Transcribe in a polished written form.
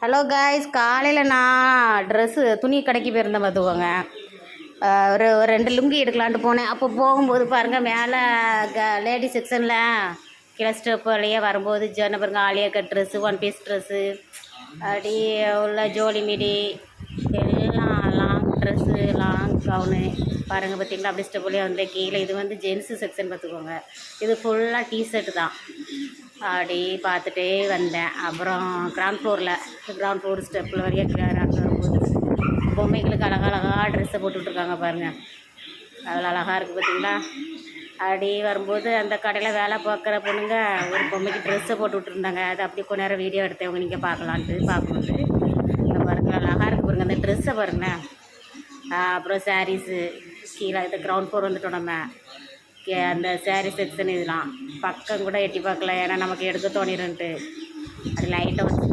Hello guys, காலையில் நான் துணி கடைக்கு போயிருந்தேன் பார்த்துக்கோங்க. ஒரு 2 லுங்கி எடுக்கலான்ட்டு போனேன். அப்போ போகும்போது பாருங்கள், மேலே லேடிஸ் செக்ஷனில் கீழே ஸ்டெப் வழியே வரும்போது சொன்ன பாருங்க, Alia cut dress, 1 piece dress, அப்படி உள்ள ஜோலி மிடி எல்லாம் லாங் ட்ரெஸ்ஸு, லாங் கவுனு பாருங்கள். பார்த்திங்களா, அப்படி ஸ்டெப் வழியாக வந்து கீழே இது வந்து ஜென்ஸு செக்ஷன் பார்த்துக்கோங்க. இது ஃபுல்லாக டிஷர்ட்டு தான். அப்படி பார்த்துட்டே வந்தேன். அப்புறம் கிரவுண்ட் ஃப்ளோர் ஸ்டெப்பில் வரையும் கிளியராக வரும்போது பொம்மைகளுக்கு அழகழகாக ட்ரெஸ்ஸை போட்டுட்ருக்காங்க பாருங்கள். அதில் அழகாக இருக்குது பார்த்திங்களா. அப்படி வரும்போது அந்த கடையில் வேலை பார்க்குற பொண்ணுங்க ஒரு பொம்மைக்கு ட்ரெஸ்ஸை போட்டு விட்ருந்தாங்க. அது அப்படி கொஞ்ச நேரம் வீடியோ எடுத்தவங்க நீங்கள் பார்க்கணுன்ட்டு இந்த பாருங்கள், அழகாக இருக்குது பாருங்கள் அந்த ட்ரெஸ்ஸை பாருங்கள். அப்புறம் சாரீஸு கீழே இது கிரவுண்ட் ஃப்ளோர் வந்துட்டோம் நம்ம. அந்த சாரீ செக்ஷன் இதெல்லாம் பக்கம் கூட எட்டி பார்க்கல, ஏன்னா நமக்கு எடுக்க தோணிடுன்ட்டு அது லைட்டாக வச்சு